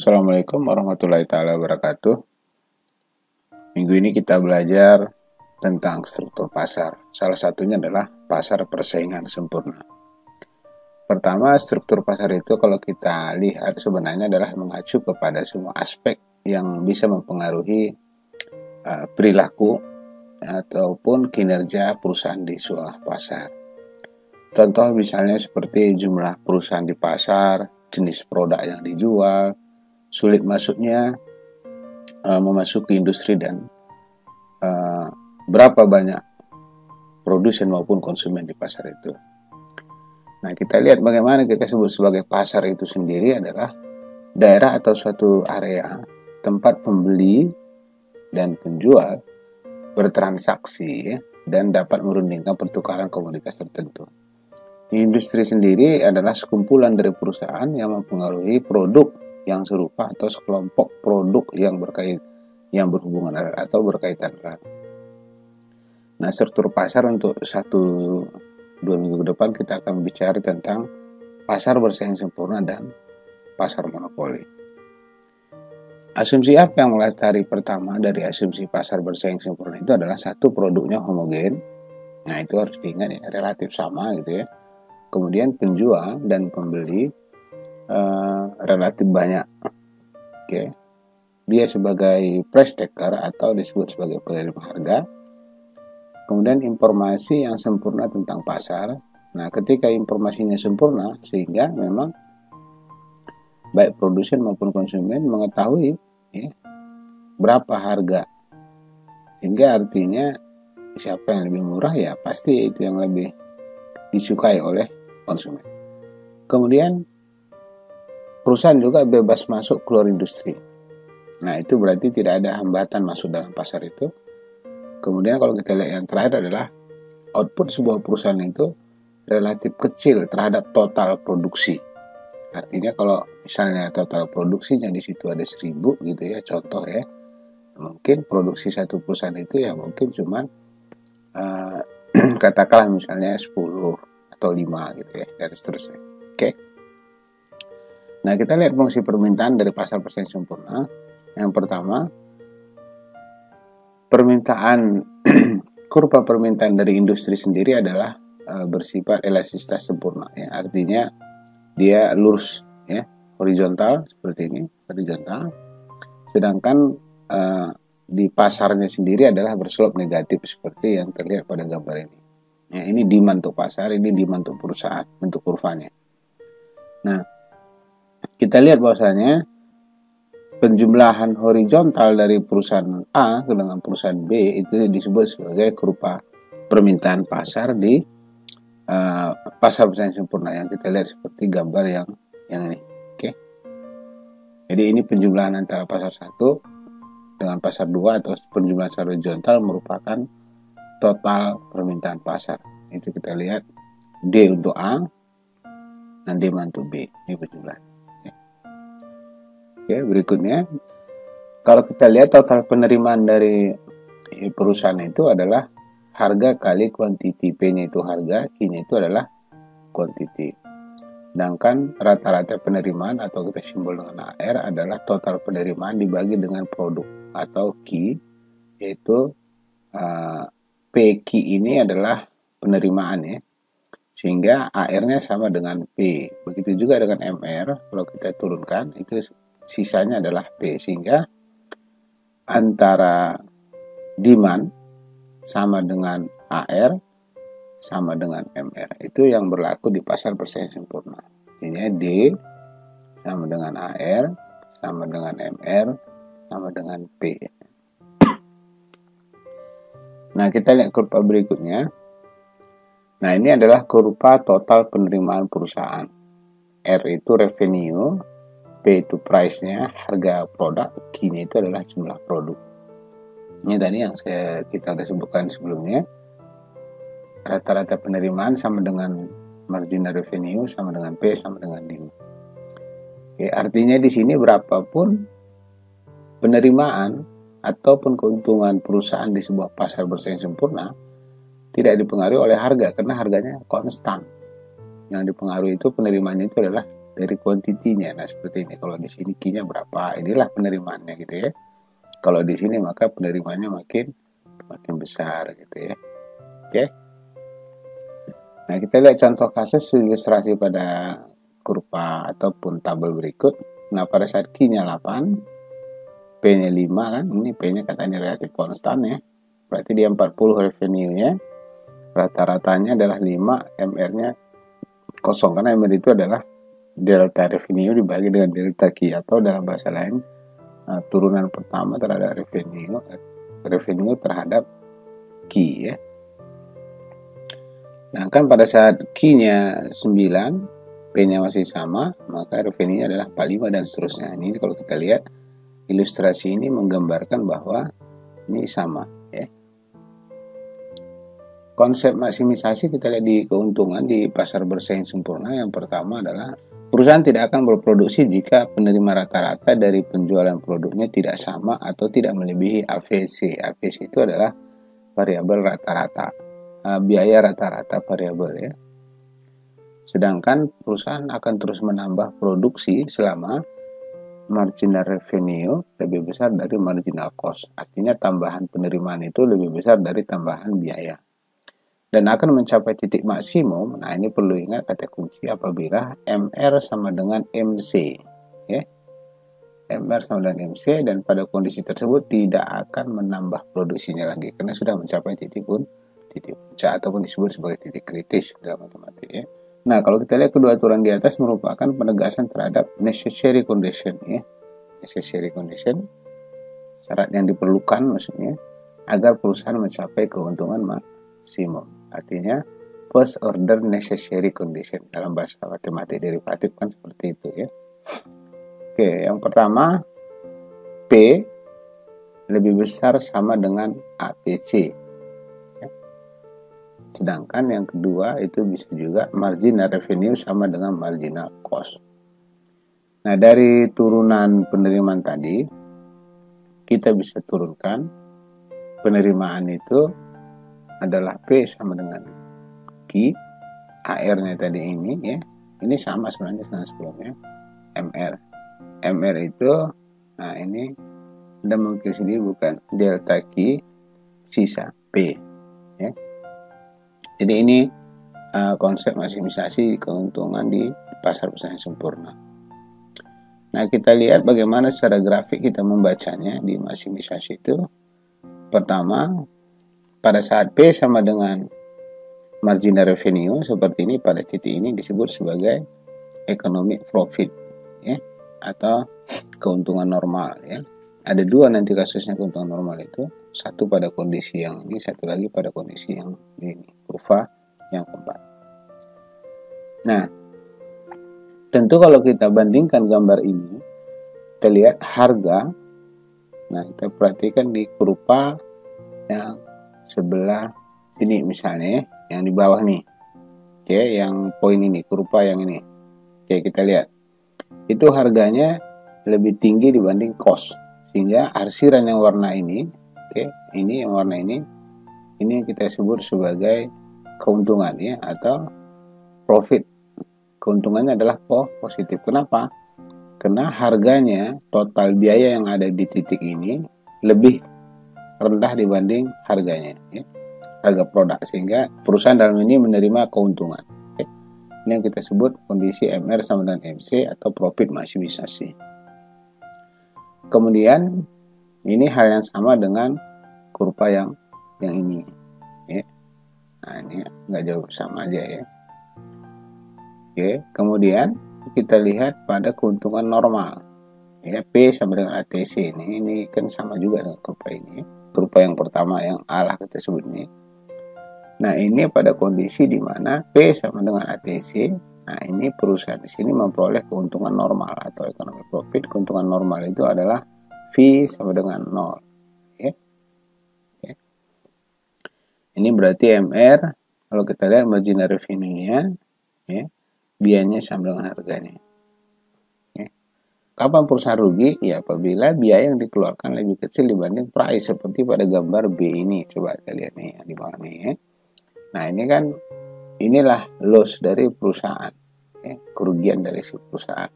Assalamualaikum warahmatullahi taala wabarakatuh. Minggu ini kita belajar tentang struktur pasar. Salah satunya adalah pasar persaingan sempurna. Pertama, struktur pasar itu kalau kita lihat sebenarnya adalah mengacu kepada semua aspek yang bisa mempengaruhi perilaku ataupun kinerja perusahaan di sebuah pasar. Contoh misalnya seperti jumlah perusahaan di pasar, jenis produk yang dijual, sulit masuknya, memasuki industri, dan berapa banyak produsen maupun konsumen di pasar itu. Nah, kita lihat bagaimana kita sebut sebagai pasar itu sendiri adalah daerah atau suatu area tempat pembeli dan penjual bertransaksi dan dapat merundingkan pertukaran komoditas tertentu. Industri sendiri adalah sekumpulan dari perusahaan yang mempengaruhi produk yang serupa atau sekelompok produk yang berhubungan erat atau berkaitan erat. Nah, struktur pasar untuk 1-2 minggu ke depan kita akan bicara tentang pasar bersaing sempurna dan pasar monopoli. Asumsi apa yang melestari pertama dari asumsi pasar bersaing sempurna itu adalah satu, produknya homogen. Nah, itu harus diingat ya, relatif sama gitu ya. Kemudian penjual dan pembeli relatif banyak. Oke. Dia sebagai price taker atau disebut sebagai penerima harga. Kemudian informasi yang sempurna tentang pasar. Nah, ketika informasinya sempurna sehingga memang baik produsen maupun konsumen mengetahui ya, berapa harga. Sehingga artinya siapa yang lebih murah ya pasti itu yang lebih disukai oleh konsumen. Kemudian perusahaan juga bebas masuk keluar industri. Nah, itu berarti tidak ada hambatan masuk dalam pasar itu. Kemudian kalau kita lihat yang terakhir adalah output sebuah perusahaan itu relatif kecil terhadap total produksi. Artinya kalau misalnya total produksinya di situ ada 1000 gitu ya, contoh ya, mungkin produksi satu perusahaan itu ya mungkin cuman katakanlah misalnya 10 atau 5 gitu ya, dan seterusnya. Oke. Nah, kita lihat fungsi permintaan dari pasar persaingan sempurna. Yang pertama, kurva permintaan dari industri sendiri adalah bersifat elastisitas sempurna ya. Artinya dia lurus ya, horizontal seperti ini, horizontal. Sedangkan di pasarnya sendiri adalah berselop negatif seperti yang terlihat pada gambar ini. Ya, ini demand untuk pasar, ini demand untuk perusahaan, bentuk kurvanya. Nah, kita lihat bahwasanya penjumlahan horizontal dari perusahaan A dengan perusahaan B itu disebut sebagai kurva permintaan pasar di pasar persaingan sempurna yang kita lihat seperti gambar yang ini. Oke. Jadi ini penjumlahan antara pasar 1 dengan pasar 2 atau penjumlahan secara horizontal merupakan total permintaan pasar. Itu kita lihat D untuk A dan D untuk B. Ini penjumlahan. Oke, berikutnya kalau kita lihat total penerimaan dari perusahaan itu adalah harga kali kuantiti. P-nya itu harga, Q-nya itu adalah kuantiti. Sedangkan rata-rata penerimaan atau kita simbol dengan AR adalah total penerimaan dibagi dengan produk atau Q, yaitu PQ ini adalah penerimaan ya. Sehingga AR-nya sama dengan P. Begitu juga dengan MR, kalau kita turunkan itu sisanya adalah P, sehingga antara demand sama dengan AR sama dengan MR. Itu yang berlaku di pasar persaingan sempurna. Ini D sama dengan AR sama dengan MR sama dengan P. Nah, kita lihat kurva berikutnya. Nah, ini adalah kurva total penerimaan perusahaan. R itu revenue, P itu price-nya, harga produk, Q-nya itu adalah jumlah produk. Ini tadi yang kita sudah sebutkan sebelumnya. Rata-rata penerimaan sama dengan marginal revenue, sama dengan P, sama dengan D. Oke, artinya di sini berapapun penerimaan ataupun keuntungan perusahaan di sebuah pasar bersaing sempurna tidak dipengaruhi oleh harga, karena harganya konstan. Yang dipengaruhi itu penerimaannya itu adalah dari kuantitinya. Nah, seperti ini. Kalau di sini Q-nya berapa, inilah penerimaannya gitu ya. Kalau di sini maka penerimaannya makin besar gitu ya. Oke. Nah, kita lihat contoh kasus ilustrasi pada kurva ataupun tabel berikut. Nah, pada saat Q-nya 8, P-nya 5 kan, ini P-nya katanya relatif konstan ya. Berarti dia 40 revenue-nya, rata-ratanya adalah 5, MR-nya kosong, karena MR itu adalah delta revenue dibagi dengan delta Q, atau dalam bahasa lain turunan pertama terhadap revenue terhadap Q ya. Nah, kan pada saat Q-nya 9, P-nya masih sama, maka revenue-nya adalah 45 dan seterusnya. Ini kalau kita lihat ilustrasi ini menggambarkan bahwa ini sama ya. Konsep maksimisasi kita lihat di keuntungan di pasar bersaing sempurna. Yang pertama adalah perusahaan tidak akan berproduksi jika penerima rata-rata dari penjualan produknya tidak sama atau tidak melebihi AVC. AVC itu adalah variabel rata-rata, biaya rata-rata variabel ya. Sedangkan perusahaan akan terus menambah produksi selama marginal revenue lebih besar dari marginal cost. Artinya tambahan penerimaan itu lebih besar dari tambahan biaya. Dan akan mencapai titik maksimum. Nah, ini perlu ingat kata kunci apabila MR sama dengan MC ya. MR sama dengan MC, dan pada kondisi tersebut tidak akan menambah produksinya lagi karena sudah mencapai titik puncak ataupun disebut sebagai titik kritis dalam matematik ya. Nah, kalau kita lihat kedua aturan di atas merupakan penegasan terhadap necessary condition ya. Necessary condition, syarat yang diperlukan maksudnya agar perusahaan mencapai keuntungan maksimum. Artinya first order necessary condition dalam bahasa matematik derivatif kan seperti itu ya. Oke, yang pertama P lebih besar sama dengan APC ya. Sedangkan yang kedua itu bisa juga marginal revenue sama dengan marginal cost. Nah, dari turunan penerimaan tadi kita bisa turunkan penerimaan itu adalah P sama dengan Q, AR-nya tadi ini ya. Ini sama sebenarnya dengan sebelumnya. MR itu, nah ini Anda mungkin sendiri bukan delta Q sisa P ya. Jadi ini konsep maksimisasi keuntungan di pasar bersaing sempurna. Nah, kita lihat bagaimana secara grafik kita membacanya di maksimisasi itu. Pertama, pada saat P sama dengan marginal revenue seperti ini, pada titik ini disebut sebagai economic profit ya, atau keuntungan normal ya. Ada dua nanti kasusnya keuntungan normal itu, satu pada kondisi yang ini, satu lagi pada kondisi yang ini, kurva yang keempat. Nah, tentu kalau kita bandingkan gambar ini, kita lihat harga. Nah, kita perhatikan di kurva yang sebelah sini misalnya, yang di bawah nih. Oke, yang poin ini, kurva yang ini. Oke, kita lihat. Itu harganya lebih tinggi dibanding cost. Sehingga arsiran yang warna ini, oke, ini yang warna ini yang kita sebut sebagai keuntungan ya, atau profit. Keuntungannya adalah positif. Kenapa? Karena harganya, total biaya yang ada di titik ini lebih rendah dibanding harganya ya, harga produk, sehingga perusahaan dalam ini menerima keuntungan. Oke. Ini yang kita sebut kondisi MR sama dengan MC atau profit maksimisasi. Kemudian ini hal yang sama dengan kurva yang ini ya. Nah, ini nggak jauh sama aja ya. Oke, kemudian kita lihat pada keuntungan normal ya, P sama dengan ATC ini kan sama juga dengan kurva ini. Kurva yang pertama yang A lah kita sebut ini. Nah, ini pada kondisi di mana P sama dengan ATC. Nah, ini perusahaan di sini memperoleh keuntungan normal atau economic profit. Keuntungan normal itu adalah V sama dengan 0 ya. Ya. Ini berarti MR, kalau kita lihat marginal revenue-nya ya, biayanya sama dengan harganya. Kapan perusahaan rugi? Ya apabila biaya yang dikeluarkan lebih kecil dibanding price, seperti pada gambar B ini. Coba kita lihat nih yang di bawah nih ya. Nah, ini kan inilah loss dari perusahaan kerugian dari si perusahaan.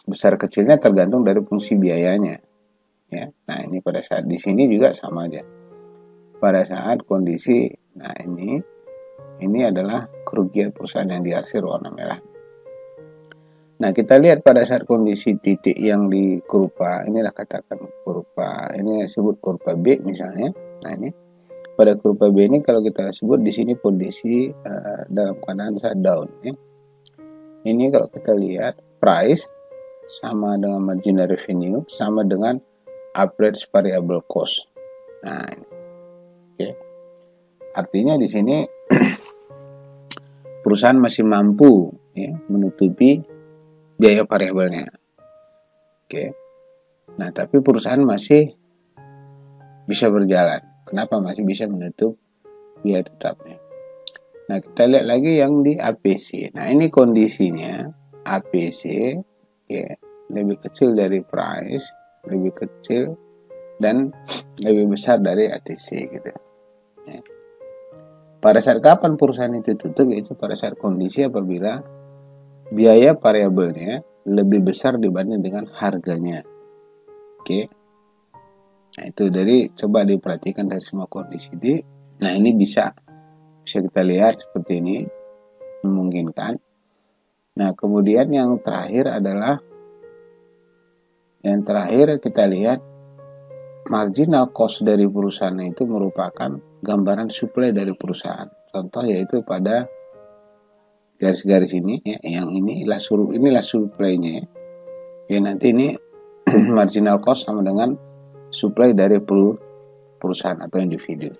Besar kecilnya tergantung dari fungsi biayanya. Ya. Nah, ini pada saat di sini juga sama aja. Pada saat kondisi, nah ini adalah kerugian perusahaan yang diarsir warna merah. Nah, kita lihat pada saat kondisi titik yang di kurva, inilah katakan kurva, ini disebut kurva B misalnya. Nah, ini pada kurva B ini kalau kita sebut di sini kondisi dalam keadaan shutdown. Ya. Ini kalau kita lihat price sama dengan marginal revenue sama dengan average variable cost. Nah, oke. Artinya di sini perusahaan masih mampu ya, menutupi biaya variabelnya. Oke. Nah, tapi perusahaan masih bisa berjalan. Kenapa masih bisa menutup biaya tetapnya? Nah, kita lihat lagi yang di APC. Nah, ini kondisinya APC ya, lebih kecil dari price, lebih kecil dan lebih besar dari ATC gitu. Ya. Pada saat kapan perusahaan itu tutup? Yaitu pada saat kondisi apabila biaya variabelnya lebih besar dibanding dengan harganya. Oke. Nah, itu dari coba diperhatikan dari semua kondisi ini. Nah, ini bisa kita lihat seperti ini, memungkinkan. Nah, kemudian yang terakhir kita lihat marginal cost dari perusahaan itu merupakan gambaran supply dari perusahaan. Contoh yaitu pada garis-garis ini ya, yang inilah supply-nya ya. Ya, nanti ini marginal cost sama dengan supply dari perusahaan atau individu.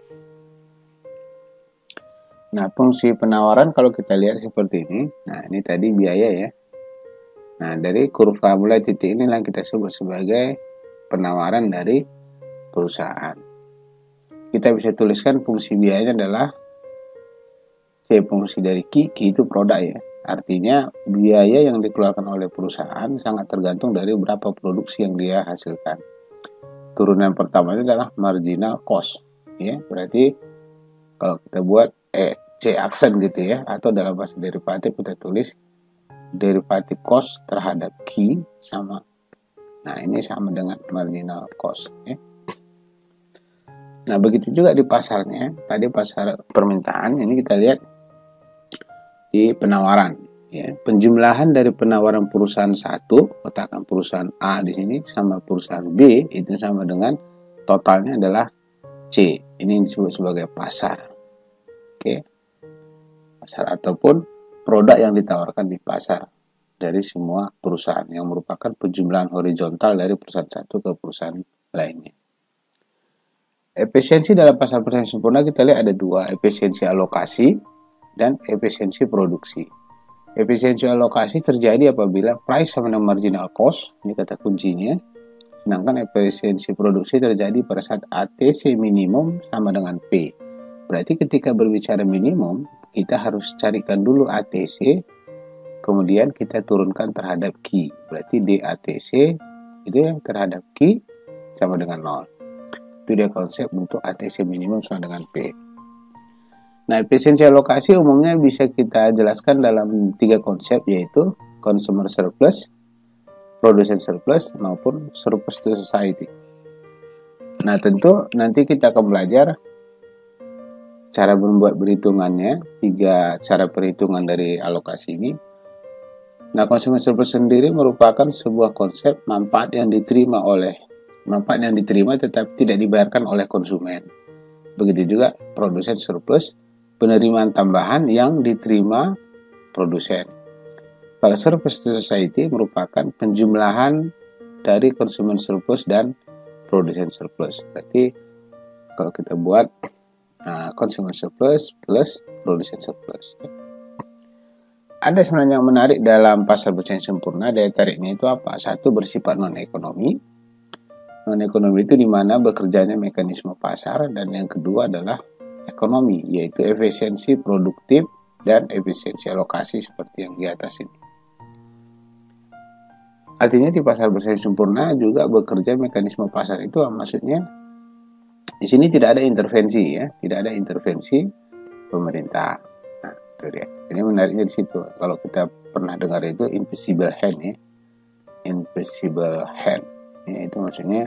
Nah, fungsi penawaran kalau kita lihat seperti ini. Nah, ini tadi biaya ya. Nah, dari kurva mulai titik inilah kita sebut sebagai penawaran dari perusahaan. Kita bisa tuliskan fungsi biayanya adalah fungsi dari Q itu produk ya. Artinya biaya yang dikeluarkan oleh perusahaan sangat tergantung dari berapa produksi yang dia hasilkan. Turunan pertama itu adalah marginal cost ya. Berarti kalau kita buat C aksen gitu ya, atau dalam bahasa derivatif kita tulis derivatif cost terhadap Q sama. Nah, ini sama dengan marginal cost ya. Nah, begitu juga di pasarnya. Tadi pasar permintaan, ini kita lihat di penawaran ya. Penjumlahan dari penawaran perusahaan satu, katakan perusahaan A di sini sama perusahaan B itu sama dengan totalnya adalah C. Ini disebut sebagai pasar. Oke. Pasar ataupun produk yang ditawarkan di pasar dari semua perusahaan yang merupakan penjumlahan horizontal dari perusahaan satu ke perusahaan lainnya. Efisiensi dalam pasar persaingan sempurna kita lihat ada dua, efisiensi alokasi dan efisiensi produksi. Efisiensi alokasi terjadi apabila price sama dengan marginal cost, ini kata kuncinya. Sedangkan efisiensi produksi terjadi pada saat ATC minimum sama dengan P. Berarti ketika berbicara minimum, kita harus carikan dulu ATC, kemudian kita turunkan terhadap Q. Berarti DATC itu yang terhadap Q sama dengan 0. Itu dia konsep untuk ATC minimum sama dengan P. Nah, efisiensi alokasi umumnya bisa kita jelaskan dalam 3 konsep, yaitu consumer surplus, producer surplus, maupun surplus to society. Nah, tentu nanti kita akan belajar cara membuat perhitungannya, 3 cara perhitungan dari alokasi ini. Nah, consumer surplus sendiri merupakan sebuah konsep manfaat yang diterima tetapi tidak dibayarkan oleh konsumen. Begitu juga produsen surplus, penerimaan tambahan yang diterima produsen. Kalau surplus to society merupakan penjumlahan dari consumer surplus dan produsen surplus. Berarti kalau kita buat consumer surplus plus produsen surplus. Ada sebenarnya yang menarik dalam pasar persaingan sempurna. Daya tariknya itu apa? Satu, bersifat non-ekonomi. Non-ekonomi itu di mana bekerjanya mekanisme pasar, dan yang kedua adalah ekonomi, yaitu efisiensi produktif dan efisiensi alokasi seperti yang di atas ini. Artinya di pasar persaingan sempurna juga bekerja mekanisme pasar itu maksudnya di sini tidak ada intervensi ya, tidak ada intervensi pemerintah. Nah, Itu dia. Ini menariknya di situ. Kalau kita pernah dengar itu invisible hand ya. Invisible hand. Ya, itu maksudnya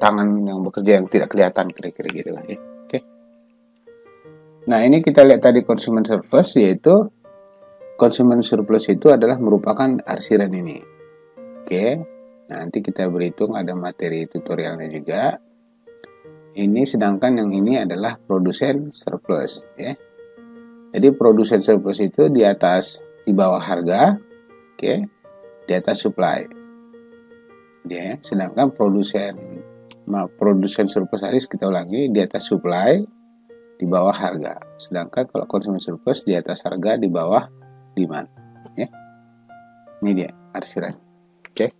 tangan yang bekerja yang tidak kelihatan, kira-kira gitu lah ya. Oke. Nah, ini kita lihat tadi consumer surplus, yaitu consumer surplus itu adalah merupakan arsiran ini. Oke. Nanti kita berhitung, ada materi tutorialnya juga. Ini sedangkan yang ini adalah produsen surplus ya. Jadi produsen surplus itu di bawah harga, oke, di atas supply. Ya, sedangkan produsen surplus tadi kita ulangi, di atas supply, di bawah harga. Sedangkan kalau consumer surplus di atas harga, di bawah demand. Ya. Ini dia arsiran. Oke.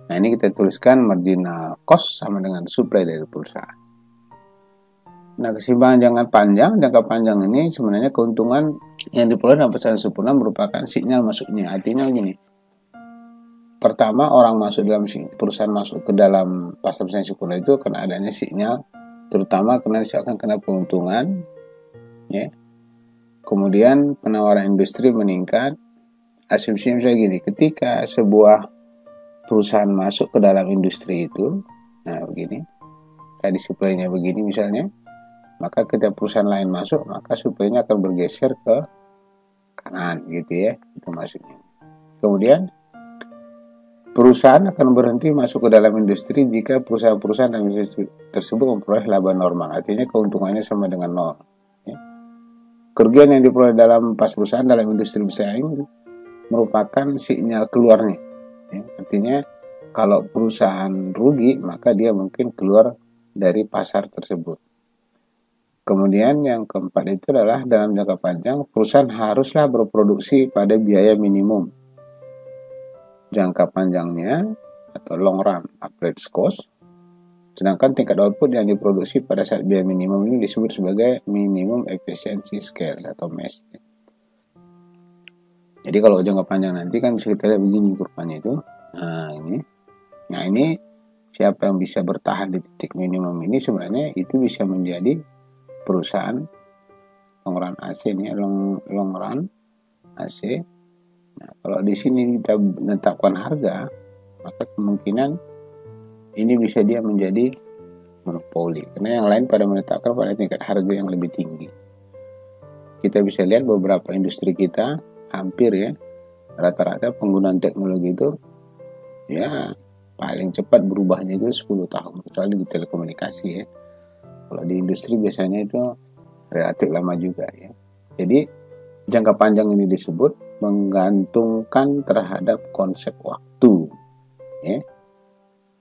Nah, ini kita tuliskan marginal cost sama dengan supply dari perusahaan. Nah, keseimbangan jangka panjang ini sebenarnya keuntungan yang diperoleh dalam perusahaan sempurna merupakan sinyal masuknya. Artinya gini, pertama orang perusahaan masuk ke dalam pasar perusahaan sempurna itu karena adanya sinyal, terutama karena akan kena keuntungan, ya. Kemudian penawaran industri meningkat. Asumsinya misalnya gini, ketika sebuah perusahaan masuk ke dalam industri itu, nah begini, tadi supply-nya begini misalnya, maka ketika perusahaan lain masuk, maka supply-nya akan bergeser ke kanan gitu ya, itu maksudnya. Kemudian perusahaan akan berhenti masuk ke dalam industri jika perusahaan-perusahaan dalam industri tersebut memperoleh laba normal, artinya keuntungannya sama dengan nol ya. Kerugian yang diperoleh dalam perusahaan dalam industri bersaing merupakan sinyal keluarnya ya. Artinya kalau perusahaan rugi, maka dia mungkin keluar dari pasar tersebut. Kemudian yang keempat itu adalah dalam jangka panjang, perusahaan haruslah berproduksi pada biaya minimum. Jangka panjangnya atau long run average cost. Sedangkan tingkat output yang diproduksi pada saat biaya minimum ini disebut sebagai minimum efficiency scale atau MES. Jadi kalau jangka panjang nanti kan bisa kita lihat begini kurvanya itu. Nah ini siapa yang bisa bertahan di titik minimum ini sebenarnya itu bisa menjadi perusahaan long run AC ini, long run AC. Nah, kalau di sini kita menetapkan harga, maka kemungkinan ini bisa dia menjadi monopoli karena yang lain pada menetapkan pada tingkat harga yang lebih tinggi. Kita bisa lihat beberapa industri kita hampir ya rata-rata penggunaan teknologi itu ya paling cepat berubahnya itu 10 tahun, kecuali di telekomunikasi ya. Kalau di industri biasanya itu relatif lama juga ya. Jadi jangka panjang ini disebut menggantungkan terhadap konsep waktu ya.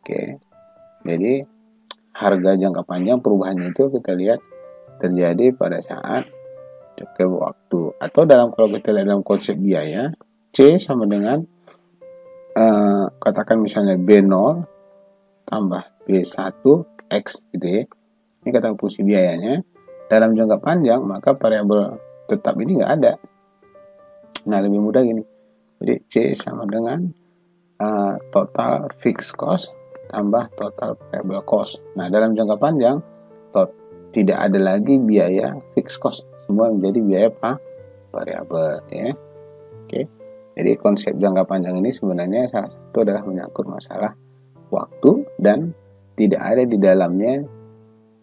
Oke. Jadi harga jangka panjang perubahannya itu kita lihat terjadi pada saat jangka waktu, atau kalau kita lihat dalam konsep biaya, C sama dengan katakan misalnya B0 tambah B1 X gitu ya. Ini kata fungsi biayanya. Dalam jangka panjang maka variabel tetap ini nggak ada. Nah, lebih mudah gini. Jadi C sama dengan total fixed cost tambah total variable cost. Nah, dalam jangka panjang tidak ada lagi biaya fixed cost. Semua menjadi biaya variabel ya. Oke. Jadi konsep jangka panjang ini sebenarnya salah satu adalah menyangkut masalah waktu dan tidak ada di dalamnya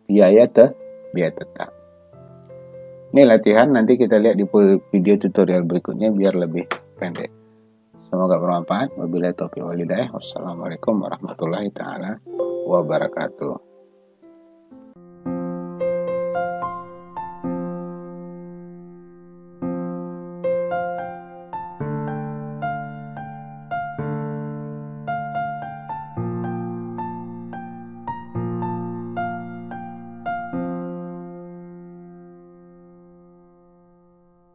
biaya tetap. Ini latihan, nanti kita lihat di video tutorial berikutnya biar lebih pendek. Semoga bermanfaat. Wabillahi taufiq wal hidayah. Wassalamualaikum warahmatullahi taala wabarakatuh.